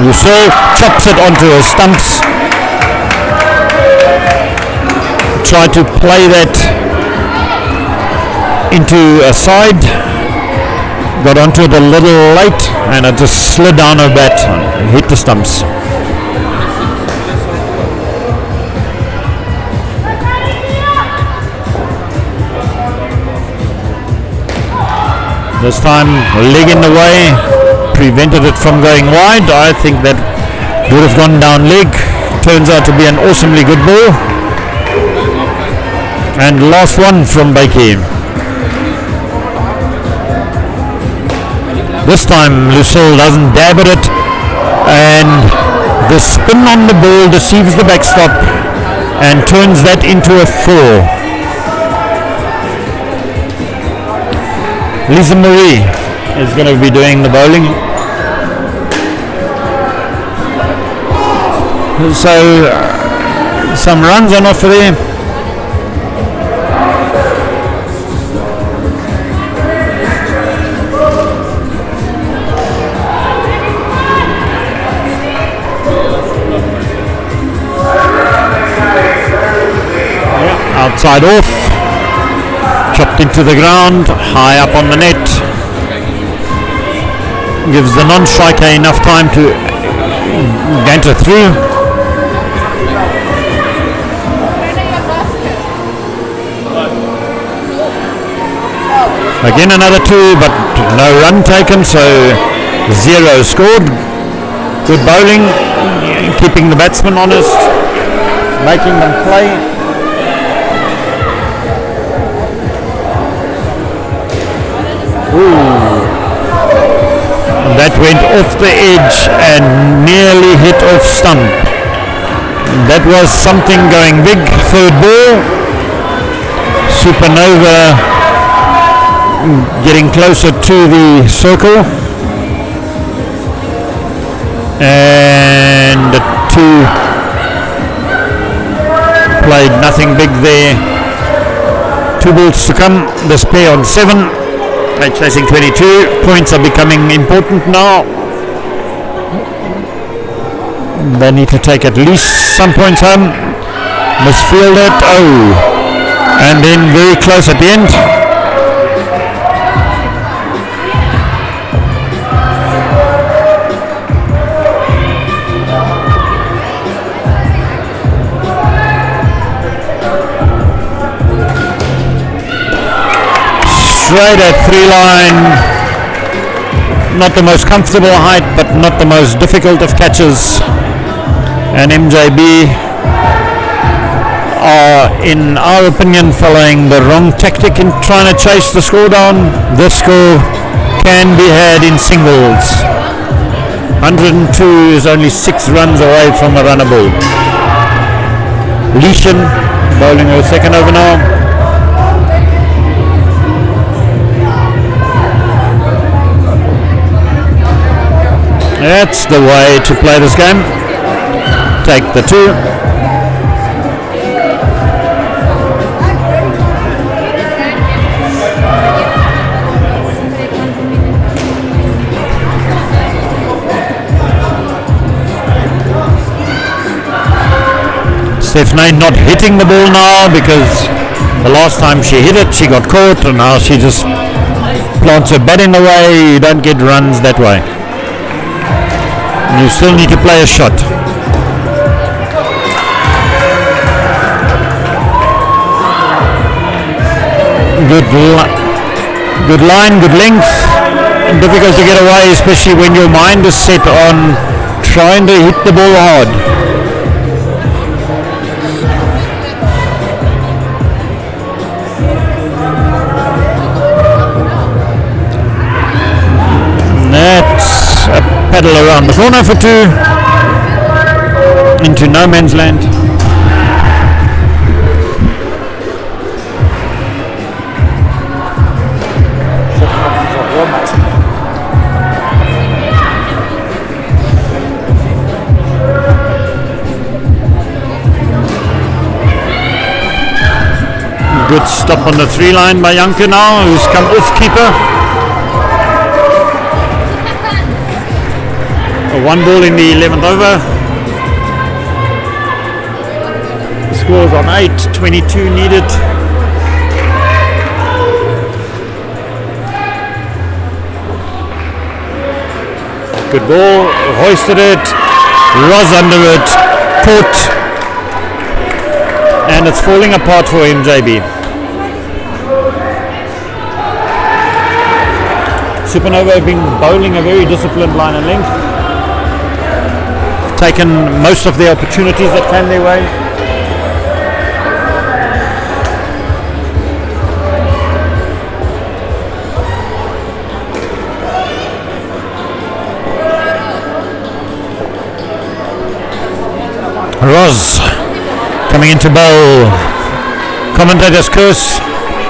Rousseau chops it onto his stumps. Tried to play that into a side. Got onto it a little late and it just slid down her bat and hit the stumps. This time leg in the way, prevented it from going wide. I think that would have gone down leg. Turns out to be an awesomely good ball. And last one from Bakey. This time Lucille doesn't dab at it, and the spin on the ball deceives the backstop and turns that into a 4. Lisa Marie is going to be doing the bowling. So some runs on offer there. Outside off, chopped into the ground, high up on the net. Gives the non-striker enough time to ganter through. Again another 2, but no run taken, so 0 scored. Good bowling, keeping the batsmen honest, making them play. That went off the edge and nearly hit off stump. That was something going big. Third ball. Supernova getting closer to the circle. And the 2 played nothing big there. 2 balls to come. The spare on 7. Chasing 22. Points are becoming important now. They need to take at least some points home. Misfielded. Oh. And then very close at the end. Straight at 3-line, not the most comfortable height, but not the most difficult of catches. And MJB are, in our opinion, following the wrong tactic in trying to chase the score down. This score can be had in singles. 102 is only 6 runs away from a runnable. Leishan bowling her second over now. That's the way to play this game. Take the 2. Stephanie not hitting the ball now, because the last time she hit it she got caught, and now she just plants her bat in the way. You don't get runs that way. You still need to play a shot. Good line, good length. difficult to get away, especially when your mind is set on trying to hit the ball hard. That's a paddle around the corner for 2 into no man's land. Good stop on the 3 line by Janke now, who's come off keeper. A 1 ball in the 11th over. The score's on 8, 22 needed. Good ball, hoisted it, Roz under it, caught, and it's falling apart for MJB. Supernova have been bowling a very disciplined line and length. Taken most of the opportunities that came their way. Roz coming into bowl. Commentator's curse,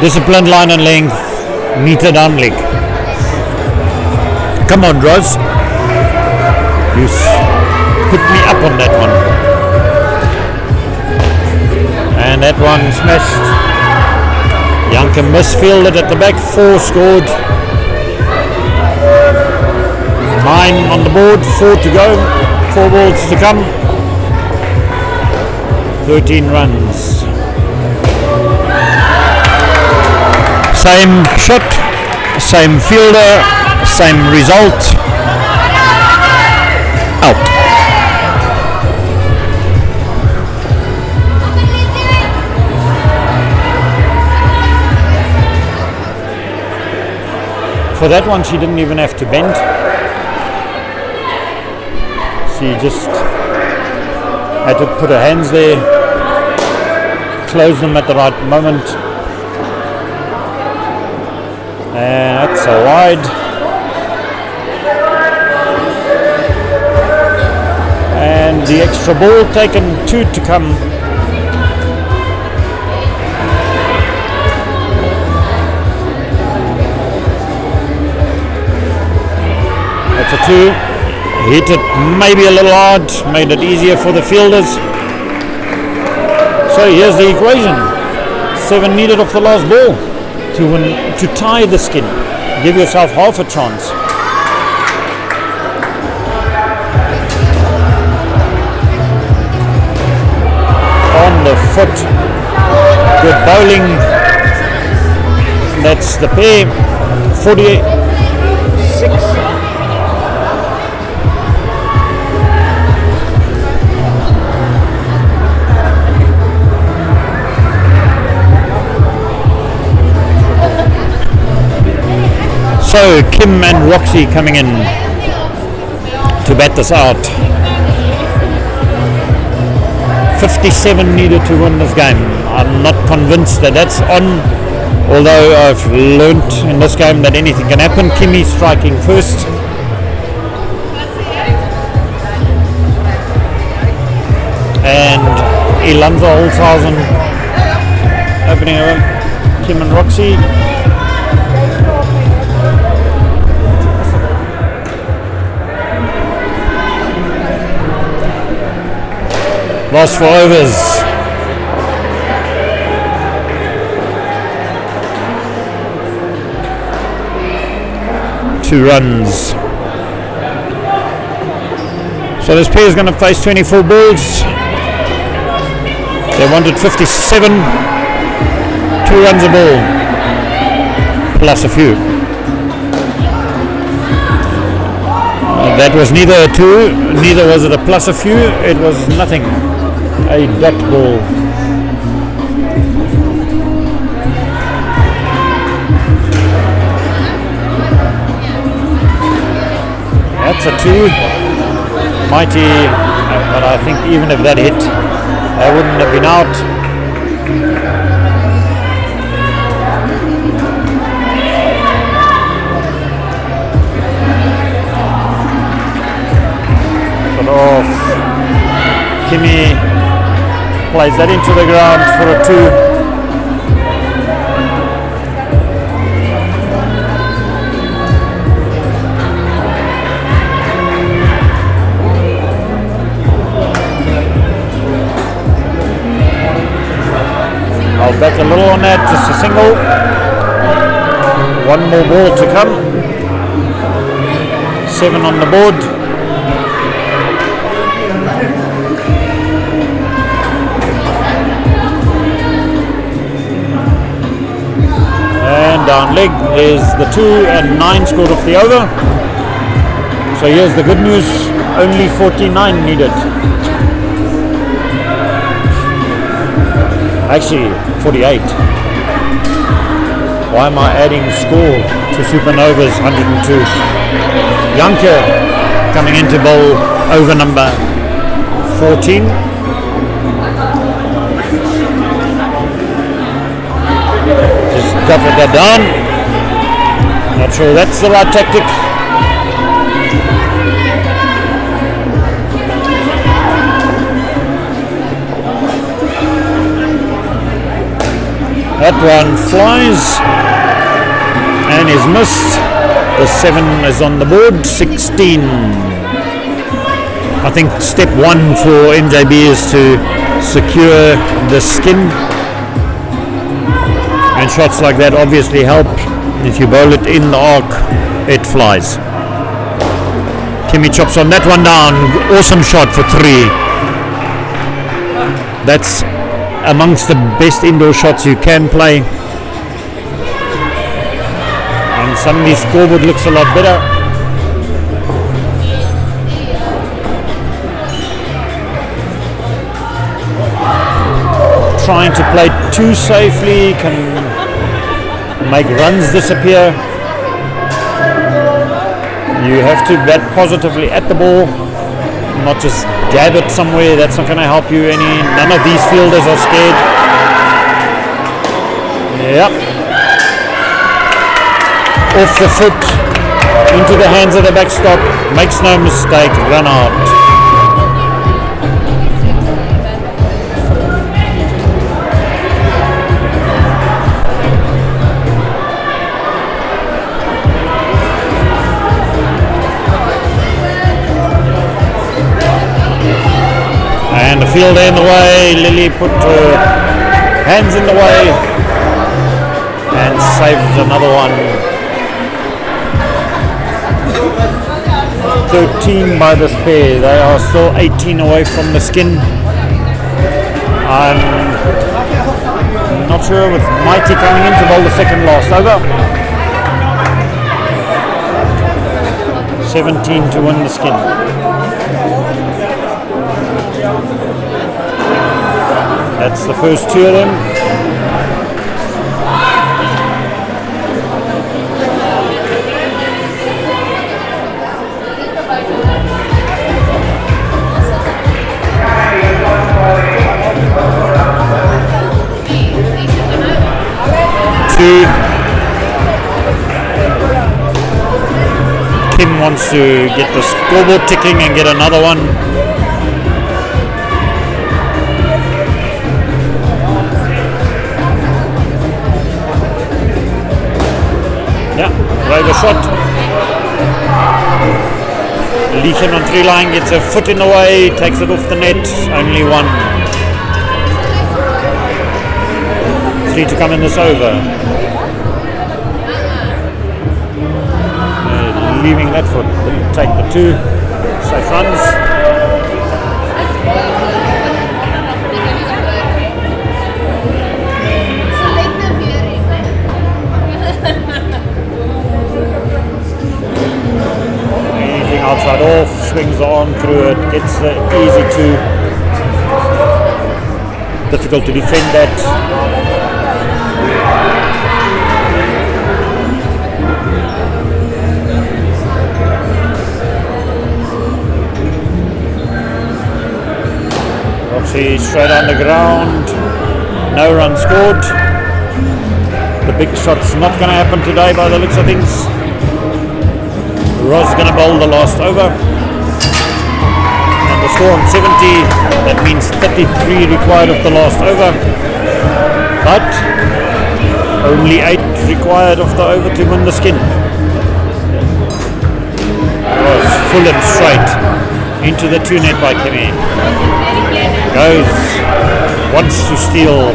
disciplined line and length, meter down leg. Come on, Roz. You put me up on that one. And that one smashed. Janke misfielded at the back, 4 scored. 9 on the board, 4 to go, 4 balls to come. 13 runs. Same shot, same fielder, same result. Out. For that one, she didn't even have to bend. She just had to put her hands there, close them at the right moment. And that's a wide. And the extra ball taken, 2 to come. That's a 2. Hit it maybe a little hard, made it easier for the fielders. So here's the equation. 7 needed off the last ball to win, to tie the skin. Give yourself half a chance. On the foot. Good bowling. That's the pair. 46. So Kim and Roxy coming in to bat this out. 57 needed to win this game. I'm not convinced that that's on, although I've learnt in this game that anything can happen. Kimmy striking first. And Ilanza Holzhausen opening over. Kim and Roxy. Lost 4 overs. Two runs. So this pair is going to face 24 balls. They wanted 57. 2 runs a ball. Plus a few. That was neither a 2, neither was it a plus a few. It was nothing. A dot ball. a 2. Mighty, but I think even if that hit, they wouldn't have been out. Cut off. Kimmy plays that into the ground for a 2. I'll back a little on that, just a single. One more ball to come. 7 on the board. And down leg is the 2 and 9 scored off the over. So here's the good news, only 49 needed. Actually, 48. Why am I adding score to Supernova's 102? Janke coming into bowl over number 14. Just cover that down. Not sure that's the right tactic. That one flies and is missed. The 7 is on the board, 16. I think step 1 for NJB is to secure the skin. And shots like that obviously help. If you bowl it in the arc, it flies. Kimmy chops on that one down. Awesome shot for 3. That's amongst the best indoor shots you can play, and suddenly scoreboard looks a lot better. Trying to play too safely can make runs disappear. You have to bat positively at the ball, not just dab it somewhere. That's not going to help you any. None of these fielders are scared. Yep. Off the foot, into the hands of the backstop. Makes no mistake, run out. And the fielder in the way. Lily put her hands in the way and saved another one. 13 by this pair. They are still 18 away from the skin. I'm not sure with Mighty coming in to bowl the second last over. 17 to win the skin. That's the first 2 of them. Kim wants to get the scoreboard ticking and get another one. Yeah, driver shot. Leachin on 3 line gets a foot in the way, takes it off the net, only 1. 3 to come in this over. Leaving that foot, take the 2, safe runs. Anything outside off, swings on through it, gets the easy 2. Difficult to defend that. See, straight on the ground. No run scored. The big shot's not going to happen today by the looks of things. Ross going to bowl the last over. And the score on 70, that means 33 required of the last over. But only 8 required of the over to win the skin. Ross full and straight into the 2-net by Kimmy. Goes, wants to steal,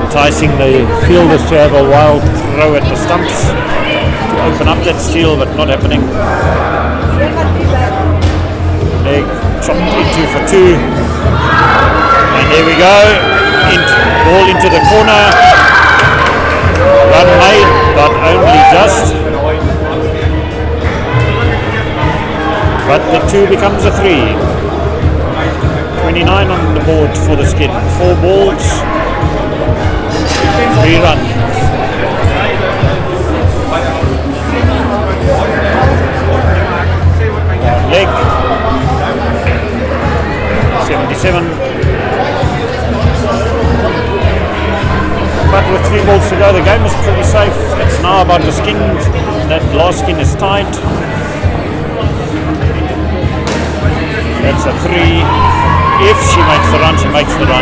enticing the fielders to have a wild throw at the stumps to open up that steal, but not happening. Leg chopped into for 2, and there we go. Ball into the corner. Run made, but only just. But the 2 becomes a 3. 29 on the board for the skin. 4 balls, 3 runs. Leg 77. But with 3 balls to go, the game is pretty safe. It's now about the skins. That last skin is tied. That's a 3. If she makes the run, she makes the run.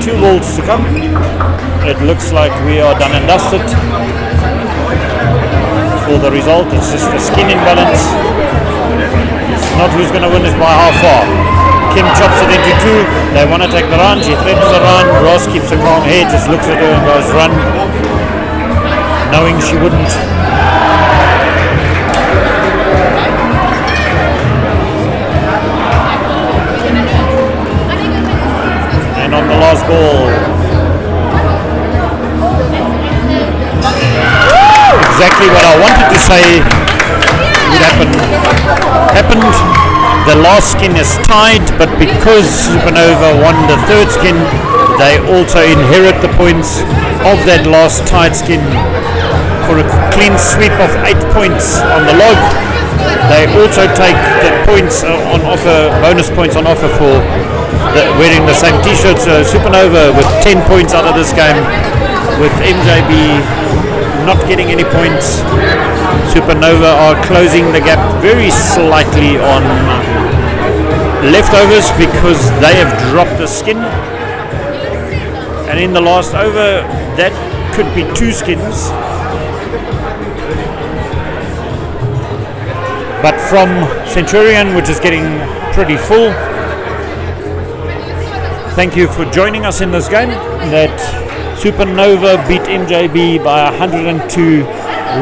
Two balls to come. It looks like we are done and dusted for the result. It's just the skin imbalance. It's not who's going to win, it's by how far. Kim chops it into 2. They want to take the run. She threatens the run. Ross keeps a calm head, just looks at her and goes run, knowing she wouldn't. On the last ball. Exactly what I wanted to say would happen. Happened. The last skin is tied, but because Supernova won the 3rd skin, they also inherit the points of that last tied skin for a clean sweep of 8 points on the log. They also take the points on offer, bonus points on offer for wearing the same t-shirt. So Supernova with 10 points out of this game, with MJB not getting any points. Supernova are closing the gap very slightly on leftovers because they have dropped the skin, and in the last over that could be 2 skins. But from Centurion, which is getting pretty full, thank you for joining us in this game. That Supernova beat MJB by 102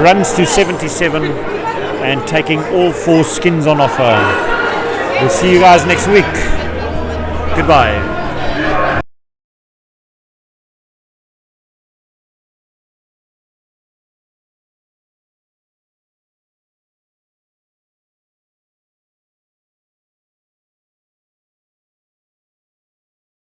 runs to 77 and taking all 4 skins on offer. We'll see you guys next week. Goodbye.